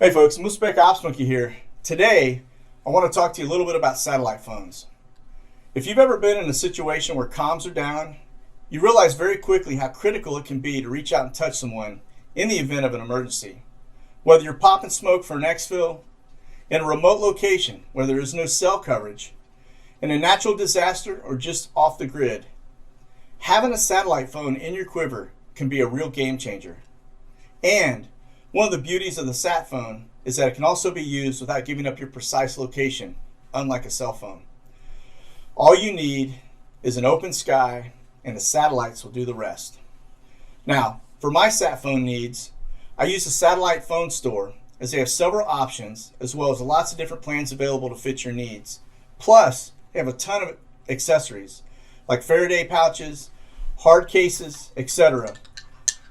Hey folks, Moosepec Ops Monkey here. Today, I want to talk to you a little bit about satellite phones. If you've ever been in a situation where comms are down, you realize very quickly how critical it can be to reach out and touch someone in the event of an emergency. Whether you're popping smoke for an exfil, in a remote location where there is no cell coverage, in a natural disaster, or just off the grid, having a satellite phone in your quiver can be a real game changer. And one of the beauties of the sat phone is that it can also be used without giving up your precise location, unlike a cell phone. All you need is an open sky, and the satellites will do the rest. Now, for my sat phone needs, I use the Satellite Phone Store, as they have several options as well as lots of different plans available to fit your needs. Plus, they have a ton of accessories like Faraday pouches, hard cases, etc.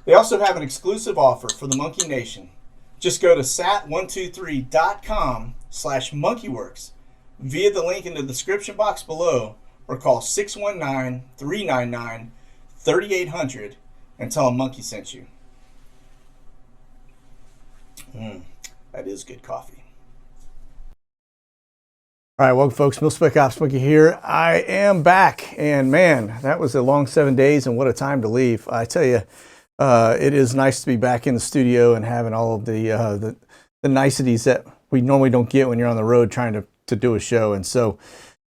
They also have an exclusive offer for the Monkey Nation. Just go to sat123.com/monkeywerx via the link in the description box below, or call 619-399-3800 and tell them Monkey sent you. That is good coffee. All right, welcome folks. Moosepec Ops Monkey here. I am back, and man, that was a long 7 days, and what a time to leave. I tell you, it is nice to be back in the studio and having all of the niceties that we normally don't get when you're on the road trying to do a show. And so,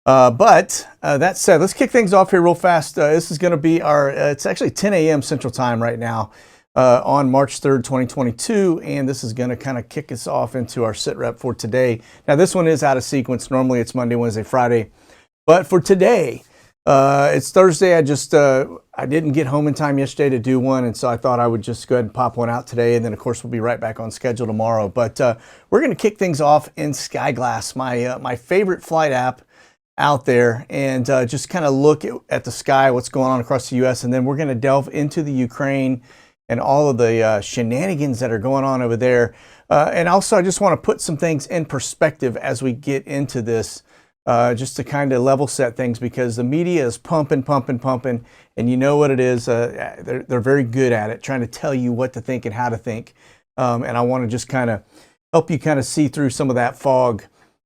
that said, let's kick things off here real fast. This is going to be it's actually 10 a.m. Central Time right now on March 3rd, 2022. And this is going to kind of kick us off into our sit rep for today. Now, this one is out of sequence. Normally it's Monday, Wednesday, Friday. But for today, it's Thursday. I didn't get home in time yesterday to do one, and so I thought I would just go ahead and pop one out today, and then of course we'll be right back on schedule tomorrow. But we're going to kick things off in Skyglass, my favorite flight app out there, and just kind of look at the sky, what's going on across the U.S., and then we're going to delve into the Ukraine and all of the shenanigans that are going on over there. And also, I just want to put some things in perspective as we get into this. Just to kind of level set things, because the media is pumping, and you know what it is. They're very good at it, trying to tell you what to think and how to think. And I want to just kind of help you kind of see through some of that fog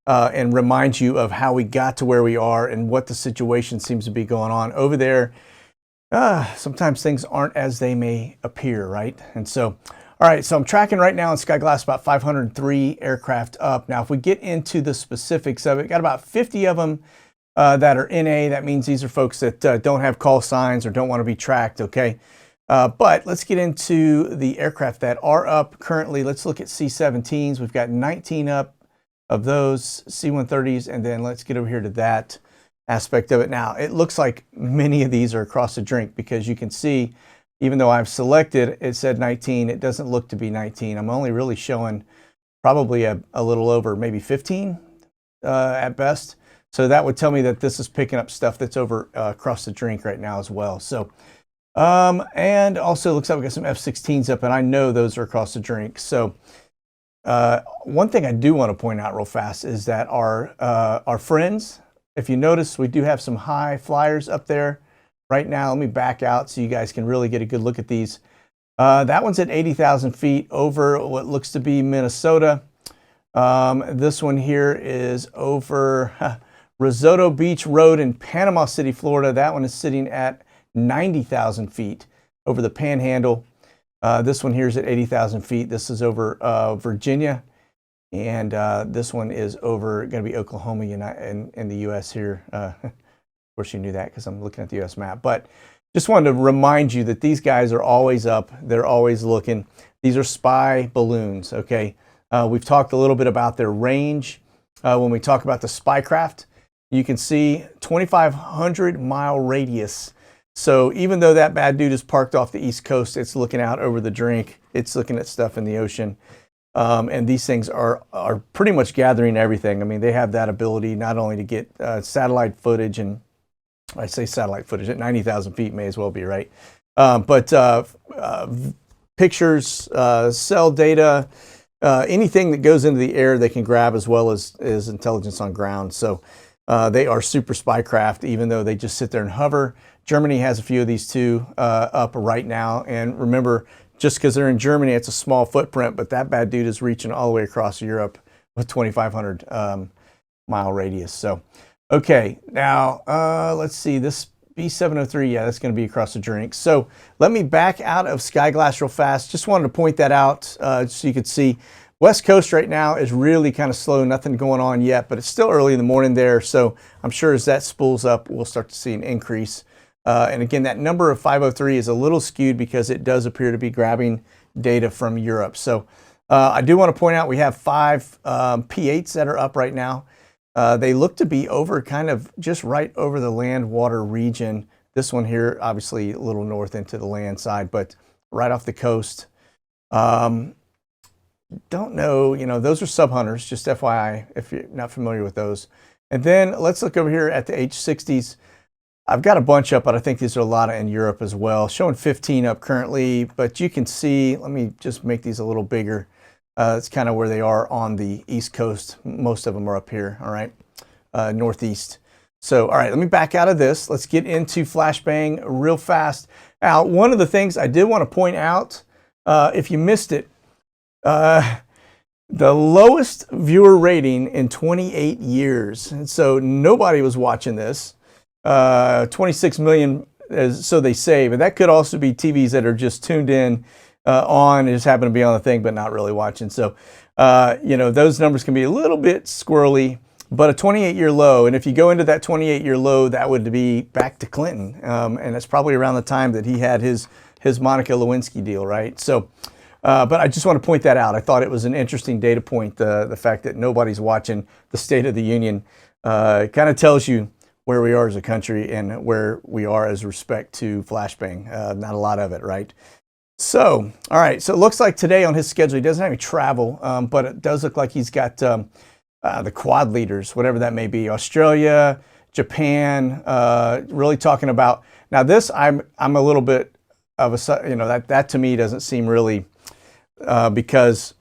and remind you of how we got to where we are and what the situation seems to be going on over there. Sometimes things aren't as they may appear, right? And so, all right, so I'm tracking right now in Skyglass about 503 aircraft up. Now, if we get into the specifics of it, got about 50 of them that are NA. That means these are folks that don't have call signs or don't want to be tracked, okay? But let's get into the aircraft that are up currently. Let's look at C-17s. We've got 19 up of those, C-130s, and then let's get over here to that aspect of it. Now, it looks like many of these are across the drink, because you can see, even though I've selected, it said 19, it doesn't look to be 19. I'm only really showing probably a little over maybe 15 at best. So that would tell me that this is picking up stuff that's over across the drink right now as well. So, and also looks like we got some F-16s up, and I know those are across the drink. So one thing I do want to point out real fast is that our friends, if you notice, we do have some high flyers up there. Right now, let me back out so you guys can really get a good look at these. That one's at 80,000 feet over what looks to be Minnesota. This one here is over Risotto Beach Road in Panama City, Florida. That one is sitting at 90,000 feet over the Panhandle. This one here is at 80,000 feet. This is over Virginia. And this one is over, going to be Oklahoma in the U.S. here. Of course, you knew that because I'm looking at the U.S. map. But just wanted to remind you that these guys are always up. They're always looking. These are spy balloons, okay? We've talked a little bit about their range. When we talk about the spy craft, you can see 2,500-mile radius. So even though that bad dude is parked off the East Coast, it's looking out over the drink. It's looking at stuff in the ocean. And these things are pretty much gathering everything. I mean, they have that ability not only to get satellite footage, and I say satellite footage at 90,000 feet may as well be, right? But pictures, cell data, anything that goes into the air they can grab, as well as intelligence on ground. So they are super spy craft, even though they just sit there and hover. Germany has a few of these too up right now. And remember, just because they're in Germany, it's a small footprint, but that bad dude is reaching all the way across Europe with 2,500 mile radius. So, okay, now let's see, this B703, yeah, that's going to be across the drink. So let me back out of Sky Glass real fast. Just wanted to point that out so you could see. West Coast right now is really kind of slow, nothing going on yet, but it's still early in the morning there. So I'm sure as that spools up, we'll start to see an increase. And again, that number of 503 is a little skewed because it does appear to be grabbing data from Europe. So I do want to point out we have 5 P8s that are up right now. They look to be over kind of just right over the land water region. This one here, obviously a little north into the land side, but right off the coast. Don't know, those are sub hunters, just FYI, if you're not familiar with those. And then let's look over here at the H60s. I've got a bunch up, but I think these are a lot in Europe as well. Showing 15 up currently, but you can see, let me just make these a little bigger. It's kind of where they are on the East Coast. Most of them are up here, all right, Northeast. So, all right, let me back out of this. Let's get into flashbang real fast. Now, one of the things I did want to point out, if you missed it, the lowest viewer rating in 28 years. And so nobody was watching this. 26 million, so they say, but that could also be TVs that are just tuned in on, just happen to be on the thing, but not really watching. So, those numbers can be a little bit squirrely, but a 28-year low. And if you go into that 28-year low, that would be back to Clinton. And it's probably around the time that he had his Monica Lewinsky deal, right? So, but I just want to point that out. I thought it was an interesting data point, the fact that nobody's watching the State of the Union. It kind of tells you where we are as a country and where we are as respect to flashbang. Not a lot of it, right? So, all right. So it looks like today on his schedule, he doesn't have any travel, but it does look like he's got the quad leaders, whatever that may be, Australia, Japan, really talking about. Now this, I'm a little bit of a, that to me doesn't seem really because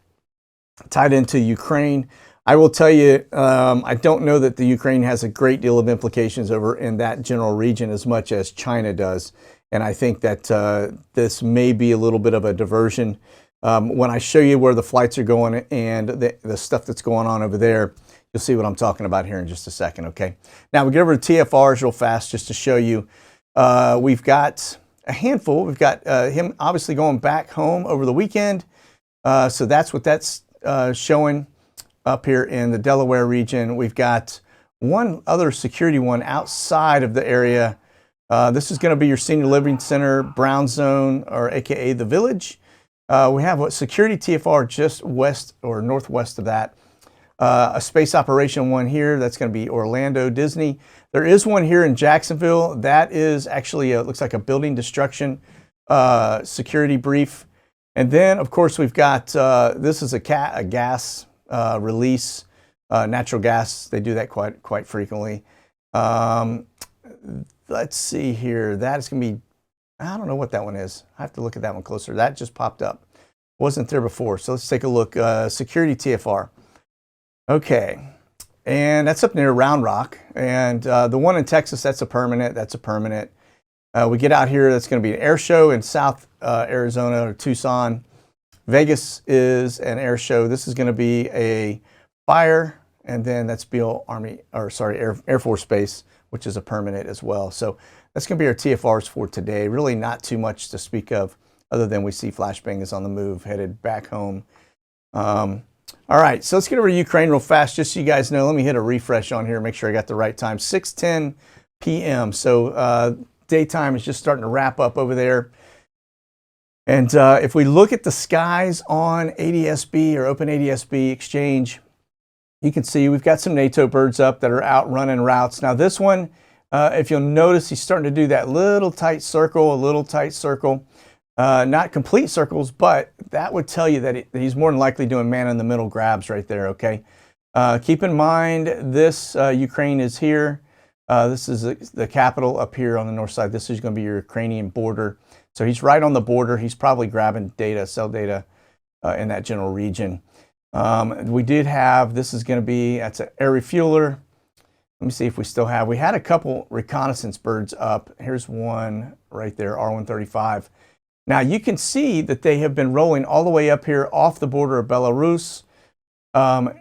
tied into Ukraine. I will tell you, I don't know that the Ukraine has a great deal of implications over in that general region as much as China does. And I think that this may be a little bit of a diversion. When I show you where the flights are going and the stuff that's going on over there, you'll see what I'm talking about here in just a second, okay? Now we get over to TFRs real fast just to show you. We've got a handful. We've got him obviously going back home over the weekend. So that's what that's showing up here in the Delaware region. We've got one other security one outside of the area. This is going to be your senior living center, Brown Zone, or AKA the Village. We have a security TFR just west or northwest of that. A space operation one here. That's going to be Orlando Disney. There is one here in Jacksonville. That is actually, it looks like a building destruction security brief. And then, of course, we've got, this is a gas release, natural gas. They do that quite frequently. Let's see here. That is going to be, I don't know what that one is. I have to look at that one closer. That just popped up. Wasn't there before. So let's take a look. Security TFR. Okay. And that's up near Round Rock. And the one in Texas, that's a permanent. That's a permanent. We get out here, that's going to be an air show in South Arizona or Tucson. Vegas is an air show. This is going to be a fire, and then that's Beale Air Force Base, which is a permanent as well. So that's going to be our TFRs for today. Really not too much to speak of other than we see flashbang is on the move, headed back home. All right, so let's get over to Ukraine real fast, just so you guys know. Let me hit a refresh on here, make sure I got the right time. 6:10 p.m. So daytime is just starting to wrap up over there. And if we look at the skies on ADSB or Open ADSB Exchange, you can see we've got some NATO birds up that are out running routes. Now this one, if you'll notice, he's starting to do that little tight circle, not complete circles, but that would tell you that he's more than likely doing man-in-the-middle grabs right there, okay? Keep in mind, this Ukraine is here. This is the capital up here on the north side. This is going to be your Ukrainian border. So he's right on the border. He's probably grabbing data, cell data in that general region. We did have, this is going to be, that's an air refueler. Let me see if we still have, we had a couple reconnaissance birds up. Here's one right there, R135. Now you can see that they have been rolling all the way up here off the border of Belarus,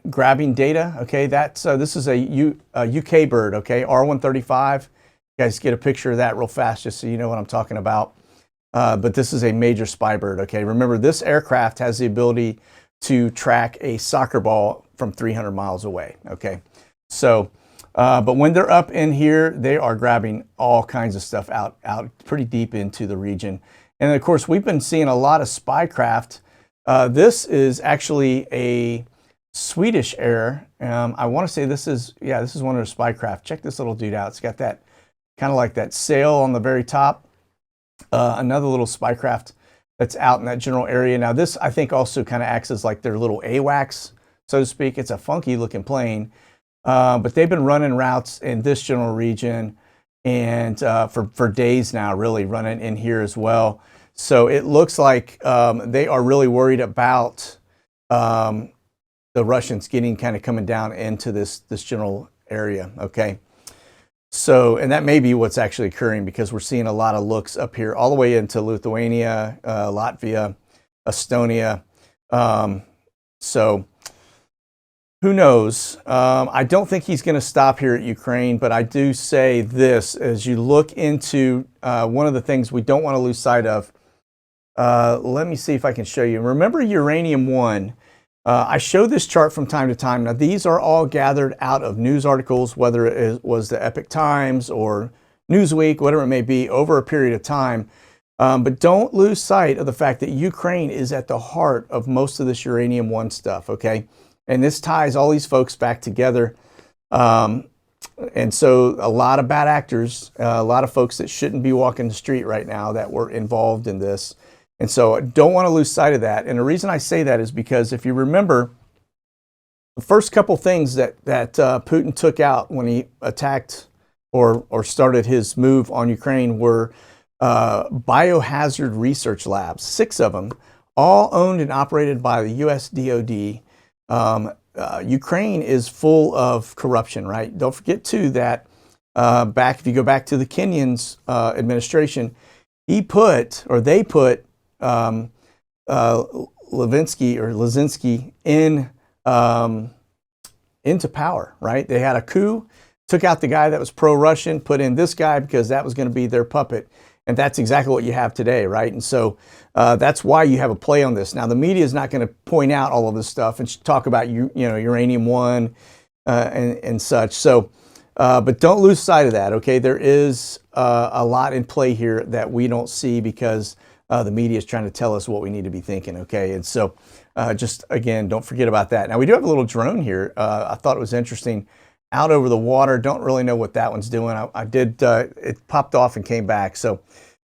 grabbing data. Okay, that's this is a UK bird. Okay, R135. You guys get a picture of that real fast, just so you know what I'm talking about. But this is a major spy bird. Okay, remember this aircraft has the ability to track a soccer ball from 300 miles away. Okay, so but when they're up in here, they are grabbing all kinds of stuff out pretty deep into the region. And of course, we've been seeing a lot of spy craft. This is actually a Swedish air. I want to say this is one of their spy craft. Check this little dude out. It's got that kind of like that sail on the very top. Another little spy craft that's out in that general area. Now this, I think, also kind of acts as like their little AWACS, so to speak. It's a funky looking plane, but they've been running routes in this general region and for days now, really running in here as well. So it looks like they are really worried about the Russians coming down into this general area. Okay. So, and that may be what's actually occurring, because we're seeing a lot of looks up here all the way into Lithuania, Latvia, Estonia. So who knows? I don't think he's going to stop here at Ukraine, but I do say this, as you look into one of the things we don't want to lose sight of. Let me see if I can show you. Remember uranium-1? I show this chart from time to time. Now, these are all gathered out of news articles, whether it was the Epoch Times or Newsweek, whatever it may be, over a period of time. But don't lose sight of the fact that Ukraine is at the heart of most of this uranium-1 stuff, okay? And this ties all these folks back together. And so a lot of bad actors, a lot of folks that shouldn't be walking the street right now that were involved in this. And so I don't want to lose sight of that. And the reason I say that is because if you remember, the first couple things that Putin took out when he attacked or started his move on Ukraine were biohazard research labs, 6 of them, all owned and operated by the US DoD. Ukraine is full of corruption, right? Don't forget too that if you go back to the Kenyon's administration, they put Levinsky into power, right? They had a coup, took out the guy that was pro-Russian, put in this guy because that was going to be their puppet. And that's exactly what you have today, right? And so that's why you have a play on this. Now, the media is not going to point out all of this stuff and talk about uranium-1 and such. So, but don't lose sight of that, okay? There is a lot in play here that we don't see because the media is trying to tell us what we need to be thinking, okay? And so just, again, don't forget about that. Now, we do have a little drone here. I thought it was interesting. Out over the water, don't really know what that one's doing. It popped off and came back. So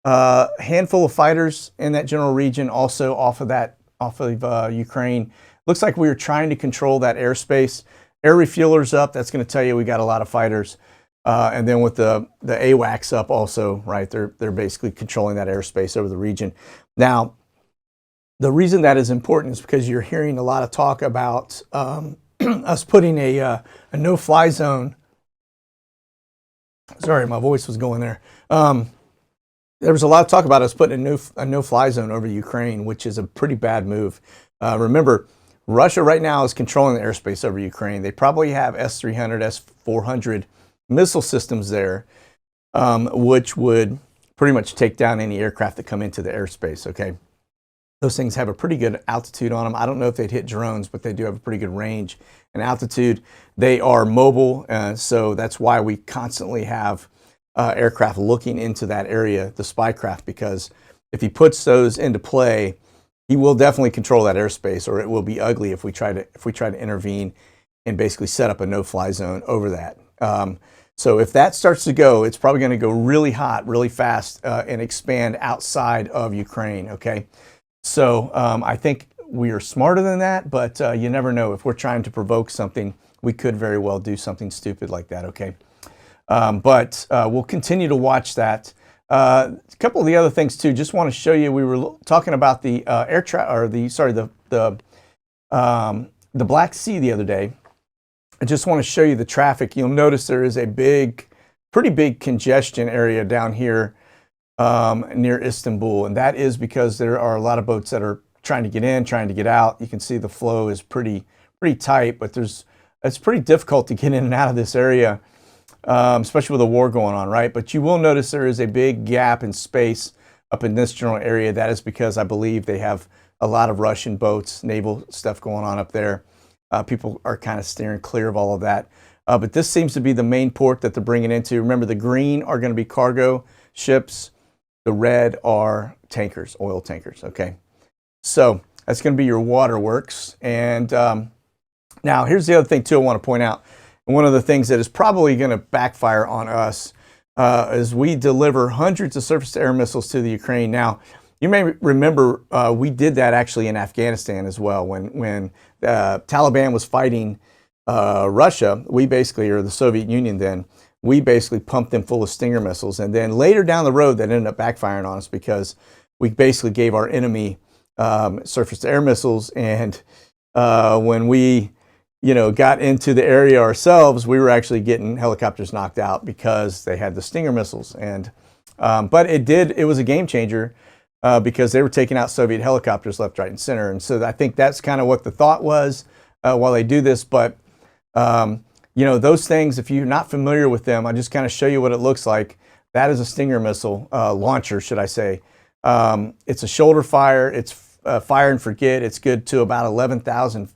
handful of fighters in that general region, also off of Ukraine. Looks like we were trying to control that airspace. Air refuelers up, that's going to tell you we got a lot of fighters. And then with the AWACS up also, right, they're basically controlling that airspace over the region. Now, the reason that is important is because you're hearing a lot of talk about us putting a no-fly zone. Sorry, my voice was going there. There was a lot of talk about us putting a no-fly zone over Ukraine, which is a pretty bad move. Remember, Russia right now is controlling the airspace over Ukraine. They probably have S-300, S-400 missile systems there, which would pretty much take down any aircraft that come into the airspace, okay? Those things have a pretty good altitude on them. I don't know if they'd hit drones, but they do have a pretty good range and altitude. They are mobile, so that's why we constantly have aircraft looking into that area, the spy craft, because if he puts those into play, he will definitely control that airspace, or it will be ugly if we try to intervene and basically set up a no-fly zone over that. So if that starts to go, it's probably going to go really hot, really fast, and expand outside of Ukraine, okay? So I think we are smarter than that, but you never know. If we're trying to provoke something, we could very well do something stupid like that, okay? But we'll continue to watch that. A couple of the other things too, just want to show you, we were talking about the the Black Sea the other day. I just want to show you the traffic. You'll notice there is a pretty big congestion area down here near Istanbul. And that is because there are a lot of boats that are trying to get in, trying to get out. You can see the flow is pretty tight, but it's pretty difficult to get in and out of this area, especially with a war going on, right? But you will notice there is a big gap in space up in this general area. That is because I believe they have a lot of Russian boats, naval stuff going on up there. People are kind of steering clear of all of that. But this seems to be the main port that they're bringing into. Remember, the green are going to be cargo ships. The red are tankers, oil tankers, okay? So that's going to be your waterworks. And now here's the other thing, too, I want to point out. One of the things that is probably going to backfire on us is we deliver hundreds of surface-to-air missiles to the Ukraine. Now, you may remember we did that actually in Afghanistan as well. When Taliban was fighting Russia, we basically, or the Soviet Union then, we basically pumped them full of Stinger missiles. And then later down the road, that ended up backfiring on us because we basically gave our enemy surface-to-air missiles. And when we got into the area ourselves, we were actually getting helicopters knocked out because they had the Stinger missiles. And but it was a game changer because they were taking out Soviet helicopters left, right, and center. And so I think that's kind of what the thought was while they do this. But those things, if you're not familiar with them, I just kind of show you what it looks like. That is a Stinger missile launcher, should I say. It's a shoulder fire. It's fire and forget. It's good to about 11,000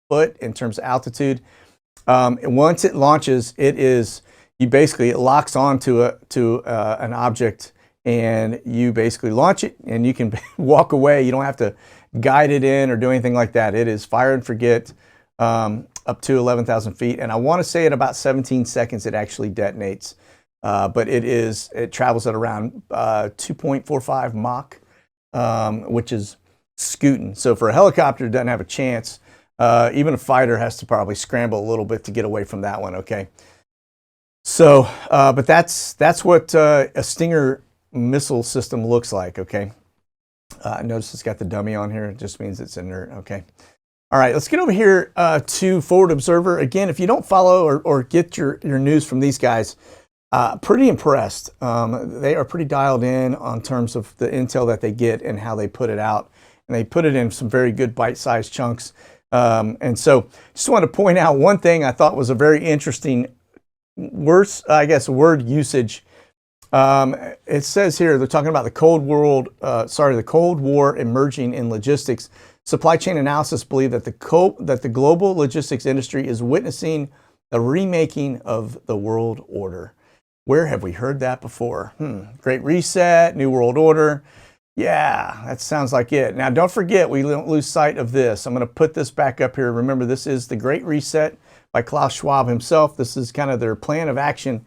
foot in terms of altitude. And once it launches, it locks onto an object, and you basically launch it and you can walk away. You don't have to guide it in or do anything like that. It is fire and forget up to 11,000 feet. And I want to say at about 17 seconds it actually detonates. But it travels at around 2.45 Mach, which is scooting. So for a helicopter, it doesn't have a chance. Even a fighter has to probably scramble a little bit to get away from that one, okay? So, but that's what a Stinger missile system looks like, okay? Notice it's got the dummy on here. It just means it's inert, okay? All right, let's get over here to Forward Observer. Again, if you don't follow or get your news from these guys, pretty impressed. They are pretty dialed in on terms of the intel that they get and how they put it out. And they put it in some very good bite-sized chunks. And so just wanted to point out one thing I thought was a very interesting word usage. It says here, they're talking about the the Cold War emerging in logistics. Supply chain analysis believe that the global logistics industry is witnessing the remaking of the world order. Where have we heard that before? Great Reset, New World Order. Yeah, that sounds like it. Now, don't forget, we don't lose sight of this. I'm going to put this back up here. Remember, this is the Great Reset by Klaus Schwab himself. This is kind of their plan of action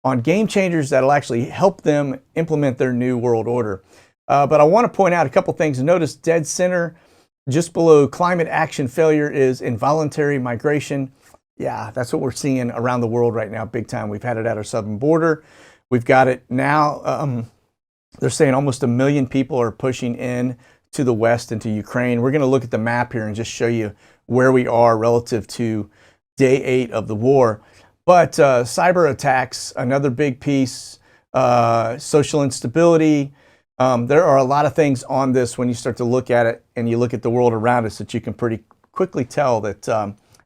on game changers that'll actually help them implement their new world order. But I want to point out a couple things. Notice dead center, just below climate action failure, is involuntary migration. Yeah, that's what we're seeing around the world right now, big time. We've had it at our southern border. We've got it now. They're saying almost 1 million people are pushing in to the west into Ukraine. We're going to look at the map here and just show you where we are relative to day 8 of the war. But cyber attacks, another big piece, social instability. There are a lot of things on this when you start to look at it and you look at the world around us that you can pretty quickly tell that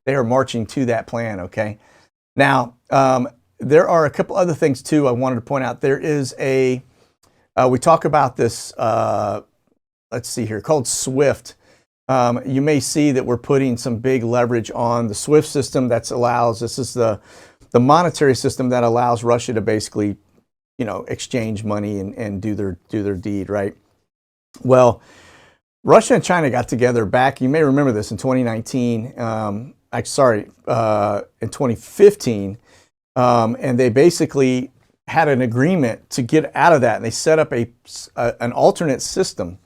they are marching to that plan, okay? Now, there are a couple other things too I wanted to point out. There is we talk about this, let's see here, called SWIFT. You may see that we're putting some big leverage on the SWIFT system this is the monetary system that allows Russia to basically, exchange money and do their deed, right? Well, Russia and China got together back, you may remember this, in 2019, in 2015, and they basically had an agreement to get out of that, and they set up an alternate system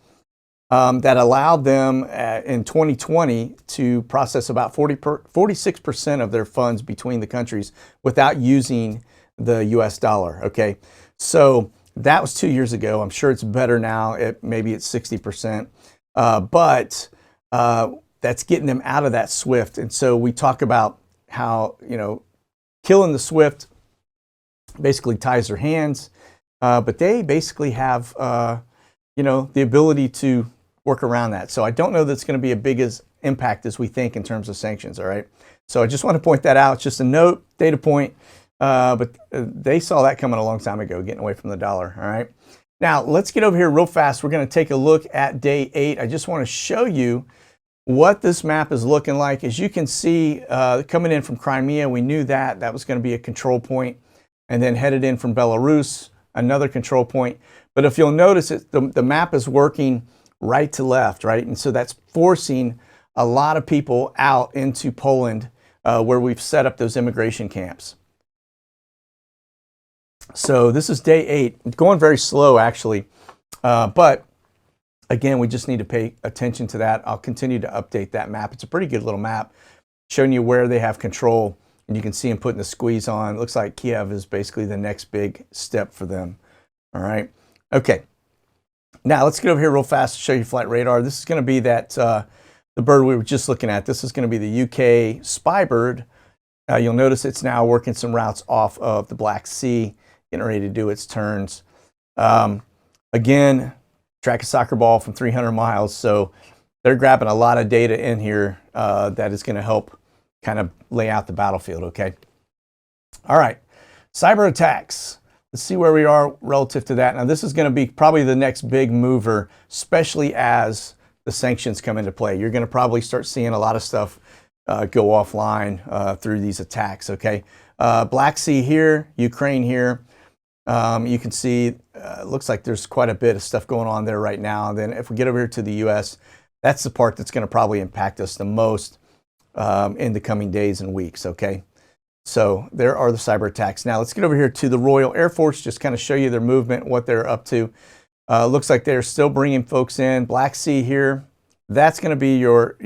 that allowed them in 2020 to process about 46% of their funds between the countries without using the US dollar, okay? So that was 2 years ago. I'm sure it's better now. Maybe it's 60%, but that's getting them out of that SWIFT. And so we talk about how, killing the SWIFT basically ties their hands. but they basically have, the ability to work around that. So I don't know that's going to be a big impact as we think in terms of sanctions, all right? So I just want to point that out. It's just a note, data point, but they saw that coming a long time ago, getting away from the dollar, all right? Now, let's get over here real fast. We're going to take a look at day 8. I just want to show you what this map is looking like. As you can see, coming in from Crimea, we knew that was going to be a control point, and then headed in from Belarus, another control point. But if you'll notice, the map is working right to left, right? And so that's forcing a lot of people out into Poland, where we've set up those immigration camps. So this is day 8, going very slow actually, but again, we just need to pay attention to that. I'll continue to update that map. It's a pretty good little map showing you where they have control, and you can see them putting the squeeze on. It looks like Kiev is basically the next big step for them. All right. Okay. Now let's get over here real fast to show you flight radar. This is going to be that the bird we were just looking at. This is going to be the UK spy bird. You'll notice it's now working some routes off of the Black Sea, getting ready to do its turns. Again, track a soccer ball from 300 miles. So they're grabbing a lot of data in here that is going to help kind of lay out the battlefield, okay? All right, cyber attacks. Let's see where we are relative to that. Now, this is going to be probably the next big mover, especially as the sanctions come into play. You're going to probably start seeing a lot of stuff go offline through these attacks, okay? Black Sea here, Ukraine here. You can see, it looks like there's quite a bit of stuff going on there right now. And then if we get over here to the U.S., that's the part that's going to probably impact us the most in the coming days and weeks, okay? So there are the cyber attacks. Now let's get over here to the Royal Air Force, just kind of show you their movement, what they're up to. Looks like they're still bringing folks in. Black Sea here, that's going to be your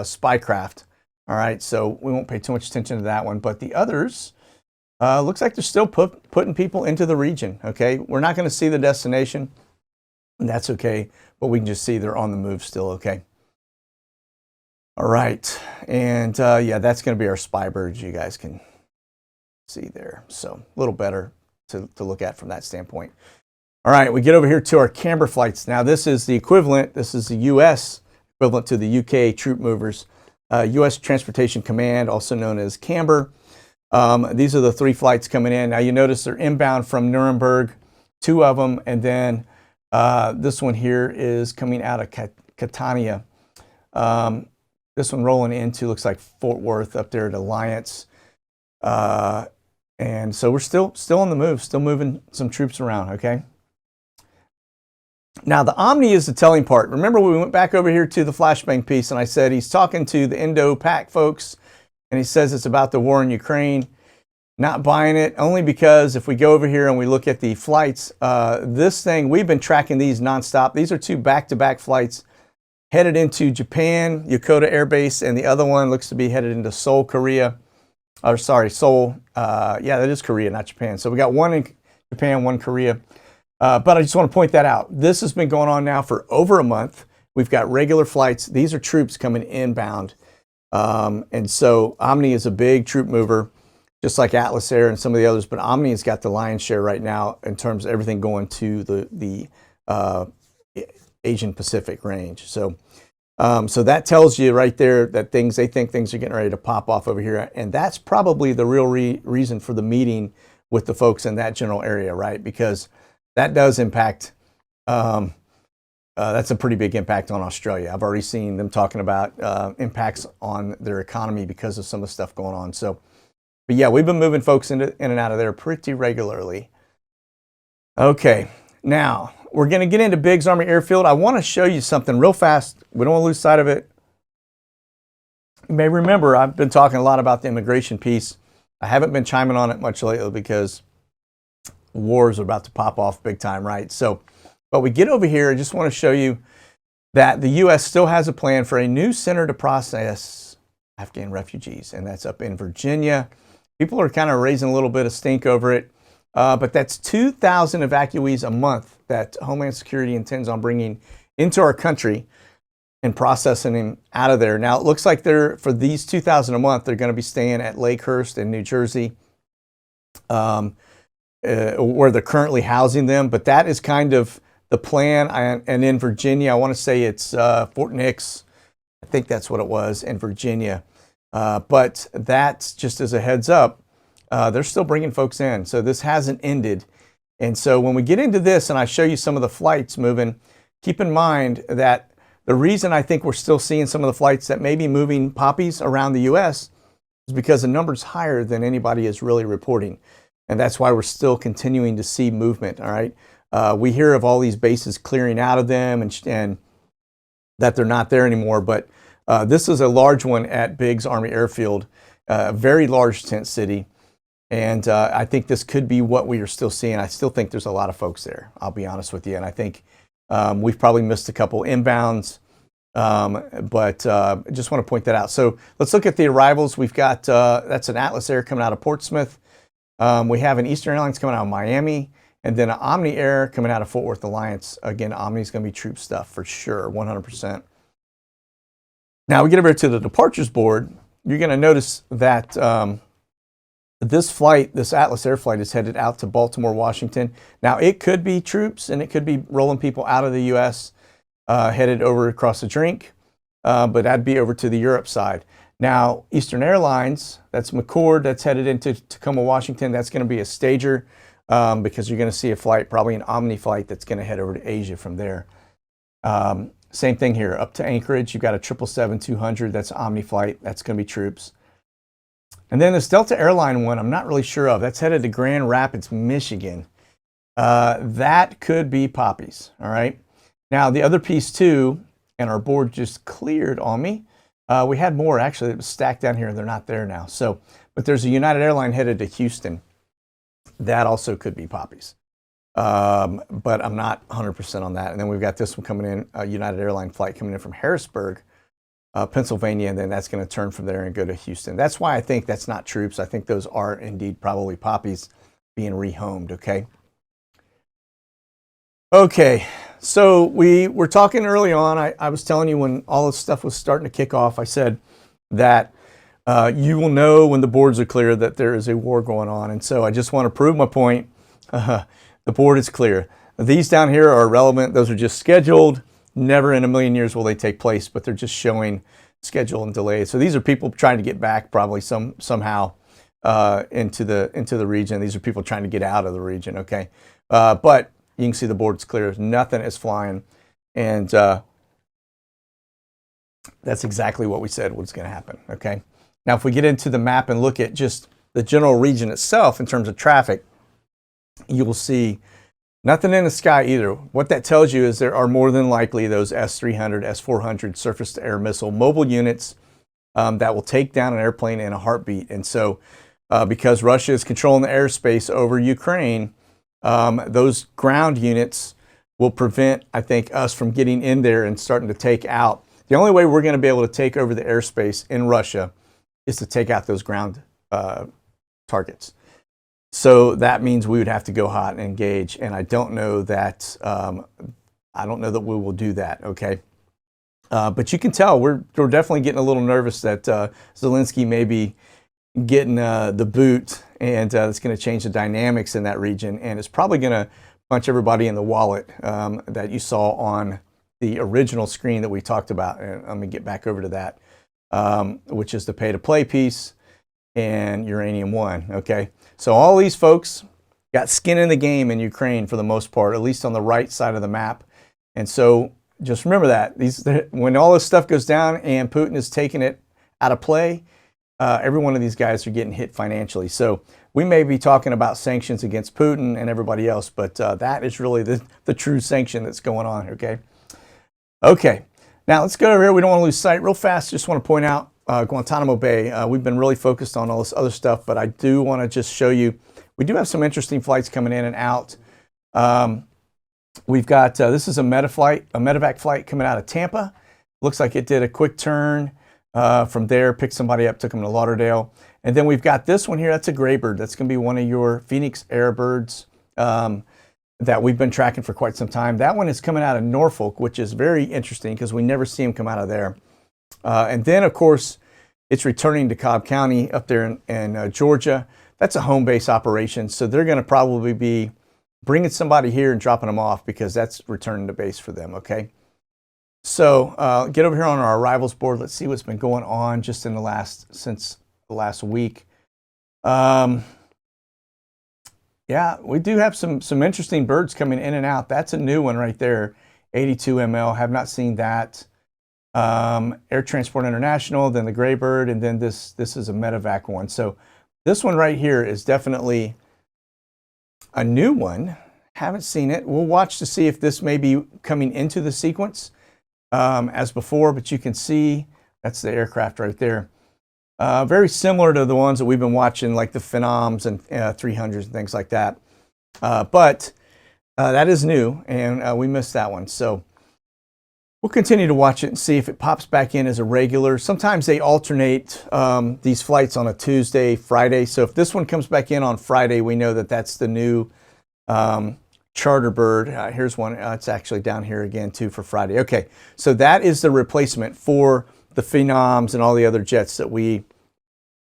spy craft. All right, so we won't pay too much attention to that one, but the others, looks like they're still putting people into the region, okay? We're not going to see the destination, and that's okay, but we can just see they're on the move still, okay? All right, and yeah, that's going to be our spy birds, you guys can see there. So a little better to look at from that standpoint. All right, we get over here to our camber flights. Now this is the equivalent, this is the U.S. equivalent to the UK troop movers. U.S. Transportation Command, also known as camber. These are the 3 flights coming in. Now you notice they're inbound from Nuremberg, 2 of them, and then this one here is coming out of Catania. This one rolling into, looks like Fort Worth up there at Alliance. And so we're still on the move, still moving some troops around, okay? Now the Omni is the telling part. Remember we went back over here to the flashbang piece and I said he's talking to the Indo-Pac folks and he says it's about the war in Ukraine. Not buying it, only because if we go over here and we look at the flights, this thing, we've been tracking these nonstop. These are 2 back-to-back flights headed into Japan, Yokota Air Base, and the other one looks to be headed into Seoul, Korea. Or sorry, Seoul. Yeah, that is Korea, not Japan. So we got 1 in Japan, 1 Korea. But I just want to point that out. This has been going on now for over a month. We've got regular flights. These are troops coming inbound. And so Omni is a big troop mover, just like Atlas Air and some of the others. But Omni has got the lion's share right now in terms of everything going to the Asian Pacific range. So so that tells you right there that they think things are getting ready to pop off over here. And that's probably the real reason for the meeting with the folks in that general area, right? Because that does impact, that's a pretty big impact on Australia. I've already seen them talking about impacts on their economy because of some of the stuff going on. So, but yeah, we've been moving folks in and out of there pretty regularly. Okay, now we're going to get into Biggs Army Airfield. I want to show you something real fast. We don't want to lose sight of it. You may remember I've been talking a lot about the immigration piece. I haven't been chiming on it much lately because wars are about to pop off big time, right? So, but we get over here, I just want to show you that the U.S. still has a plan for a new center to process Afghan refugees, and that's up in Virginia. People are kind of raising a little bit of stink over it, but that's 2,000 evacuees a month that Homeland Security intends on bringing into our country and processing them out of there. Now, it looks like for these 2,000 a month, they're going to be staying at Lakehurst in New Jersey. where they're currently housing them. But that is kind of the plan. And in Virginia, I want to say it's Fort Nix. I think that's what it was in Virginia. But that's just as a heads up, they're still bringing folks in. So this hasn't ended. And so when we get into this and I show you some of the flights moving, keep in mind that the reason I think we're still seeing some of the flights that may be moving poppies around the U.S. is because the number's higher than anybody is really reporting. And that's why we're still continuing to see movement, all right? We hear of all these bases clearing out of them and that they're not there anymore. But this is a large one at Biggs Army Airfield, a very large tent city. And I think this could be what we are still seeing. I still think there's a lot of folks there, I'll be honest with you. And I think we've probably missed a couple inbounds, but I just want to point that out. So let's look at the arrivals. We've got, that's an Atlas Air coming out of Portsmouth. We have an Eastern Airlines coming out of Miami, and then an Omni Air coming out of Fort Worth Alliance. Again, Omni's going to be troop stuff for sure, 100%. Now we get over to the departures board. You're going to notice that this flight, this Atlas Air flight, is headed out to Baltimore, Washington. Now it could be troops and it could be rolling people out of the U.S. Headed over across the drink, but that'd be over to the Europe side. Now, Eastern Airlines, that's McCord, that's headed into Tacoma, Washington. That's going to be a stager because you're going to see a flight, probably an Omni flight, that's going to head over to Asia from there. Same thing here, up to Anchorage, you've got a 777-200, that's an Omni flight, that's going to be troops. And then this Delta Airline one, I'm not really sure of. That's headed to Grand Rapids, Michigan. That could be poppies, all right? Now, the other piece too, and our board just cleared on me, we had more actually that was stacked down here. They're not there now. So, but there's a United Airline headed to Houston. That also could be poppies. But I'm not 100% on that. And then we've got this one coming in, a United Airline flight coming in from Harrisburg, Pennsylvania, and then that's going to turn from there and go to Houston. That's why I think that's not troops. I think those are indeed probably poppies being rehomed, okay? Okay, so we were talking early on. I was telling you when all this stuff was starting to kick off, I said that you will know when the boards are clear that there is a war going on. And so I just want to prove my point. The board is clear. These down here are irrelevant. Those are just scheduled. Never in a million years will they take place, but they're just showing schedule and delay. So these are people trying to get back probably somehow into the region. These are people trying to get out of the region, okay? But you can see the board's clear. Nothing is flying. And that's exactly what we said was going to happen, okay? Now, if we get into the map and look at just the general region itself in terms of traffic, you will see nothing in the sky either. What that tells you is there are more than likely those S-300, S-400 surface-to-air missile mobile units that will take down an airplane in a heartbeat. And so because Russia is controlling the airspace over Ukraine, those ground units will prevent, I think, us from getting in there and starting to take out. The only way we're going to be able to take over the airspace in Russia is to take out those ground targets. So that means we would have to go hot and engage, and I don't know that we will do that. Okay, but you can tell we're definitely getting a little nervous that Zelensky may be getting the boot, and it's going to change the dynamics in that region, and it's probably going to punch everybody in the wallet that you saw on the original screen that we talked about. And let me get back over to that, which is the pay-to-play piece and Uranium One. Okay, so all these folks got skin in the game in Ukraine for the most part, at least on the right side of the map. And so just remember that when all this stuff goes down and Putin is taking it out of play, every one of these guys are getting hit financially. So we may be talking about sanctions against Putin and everybody else, but that is really the true sanction that's going on. Okay, now let's go over here. We don't want to lose sight. Real fast, just want to point out Guantanamo Bay. We've been really focused on all this other stuff, but I do want to just show you, we do have some interesting flights coming in and out. We've got, this is a medevac flight coming out of Tampa. Looks like it did a quick turn from there, picked somebody up, took them to Lauderdale. And then we've got this one here, that's a Graybird. That's going to be one of your Phoenix Airbirds that we've been tracking for quite some time. That one is coming out of Norfolk, which is very interesting because we never see them come out of there. And then, of course, it's returning to Cobb County up there in Georgia. that's a home base operation. So they're going to probably be bringing somebody here and dropping them off because that's returning to base for them. Okay. So get over here on our arrivals board. Let's see what's been going on just in since the last week. Yeah, we do have some interesting birds coming in and out. That's a new one right there, 82 ml. Have not seen that. Air Transport International, then the gray bird, and then this is a medevac one. So this one right here is definitely a new one. Haven't seen it. We'll watch to see if this may be coming into the sequence as before, but you can see that's the aircraft right there. Very similar to the ones that we've been watching, like the Phenoms and 300s and things like that. But that is new, and we missed that one. So we'll continue to watch it and see if it pops back in as a regular. Sometimes they alternate these flights on a Tuesday, Friday. So if this one comes back in on Friday, we know that that's the new charter bird. Here's one. It's actually down here again, too, for Friday. Okay, so that is the replacement for the Phenoms and all the other jets that we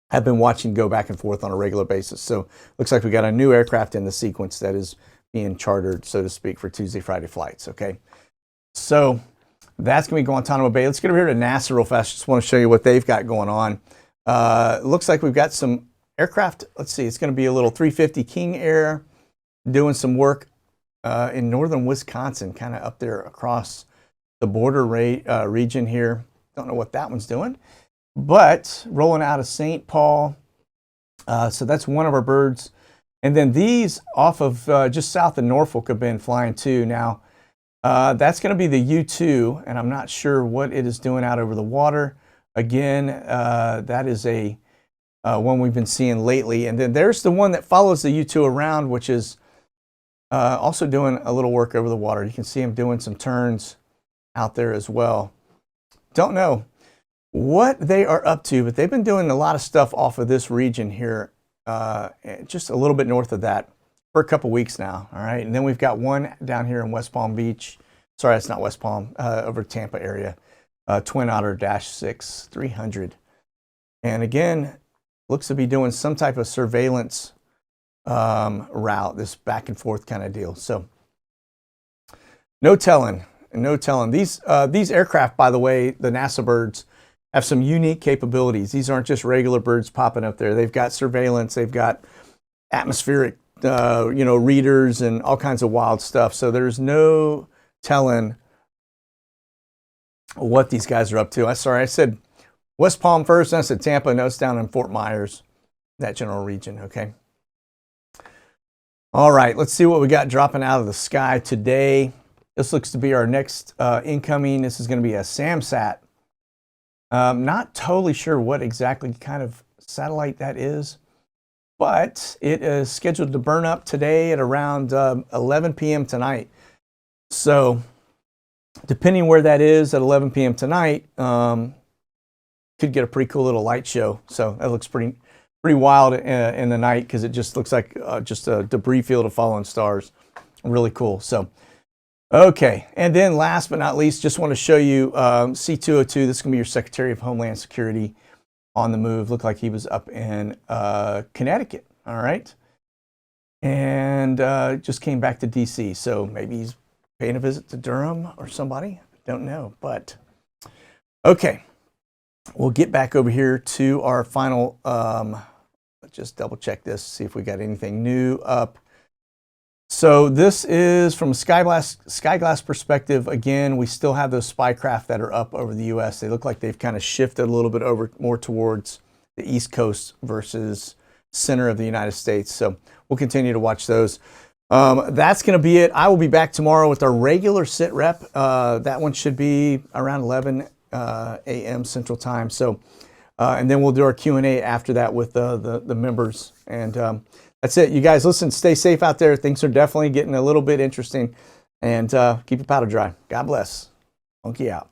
have been watching go back and forth on a regular basis. So looks like we got a new aircraft in the sequence that is being chartered, so to speak, for Tuesday, Friday flights. Okay, so that's going to be Guantanamo Bay. Let's get over here to NASA real fast. Just want to show you what they've got going on. Looks like we've got some aircraft. Let's see, it's going to be a little 350 King Air doing some work in northern Wisconsin, kind of up there across the border region here. Don't know what that one's doing, but rolling out of St. Paul. So that's one of our birds. And then these off of just south of Norfolk have been flying too. Now, that's going to be the U-2, and I'm not sure what it is doing out over the water. Again, that is a one we've been seeing lately. And then there's the one that follows the U-2 around, which is also doing a little work over the water. You can see him doing some turns out there as well. Don't know what they are up to, but they've been doing a lot of stuff off of this region here, just a little bit north of that for a couple weeks now. All right, and then we've got one down here in West Palm Beach. Sorry, that's not West Palm, over Tampa area, Twin Otter -6 300. And again, looks to be doing some type of surveillance route, this back and forth kind of deal. So no telling. These aircraft, by the way, the NASA birds, have some unique capabilities. These aren't just regular birds popping up there. They've got surveillance. They've got atmospheric, readers and all kinds of wild stuff. So there's no telling what these guys are up to. I said West Palm first, and I said Tampa. No, it's down in Fort Myers, that general region. Okay. All right, let's see what we got dropping out of the sky today. This looks to be our next incoming. This is going to be a SAMSAT. Not totally sure what exactly kind of satellite that is, but it is scheduled to burn up today at around 11 p.m. tonight. So depending where that is at 11 p.m. tonight, could get a pretty cool little light show. So that looks pretty wild in the night, because it just looks like just a debris field of fallen stars. Really cool. So okay, and then last but not least, just want to show you C-202. This is going to be your Secretary of Homeland Security on the move. Looked like he was up in Connecticut, all right? And just came back to D.C., so maybe he's paying a visit to Durham or somebody. Don't know, but okay. We'll get back over here to our final, let's just double check this, see if we got anything new up. So this is from a Skyglass perspective. Again, we still have those spy craft that are up over the U.S. They look like they've kind of shifted a little bit over more towards the East Coast versus center of the United States. So we'll continue to watch those. That's going to be it. I will be back tomorrow with our regular sit rep. That one should be around 11 a.m. Central Time. So, and then we'll do our Q&A after that with the members. And that's it. You guys, listen, stay safe out there. Things are definitely getting a little bit interesting. And keep your powder dry. God bless. Monkey out.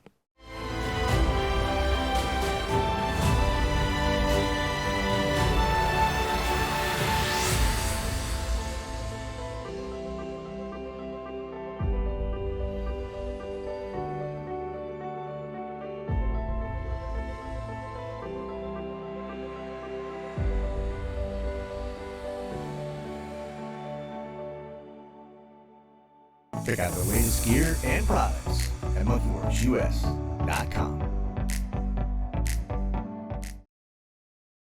Check out the latest gear and products at monkeyworksus.com.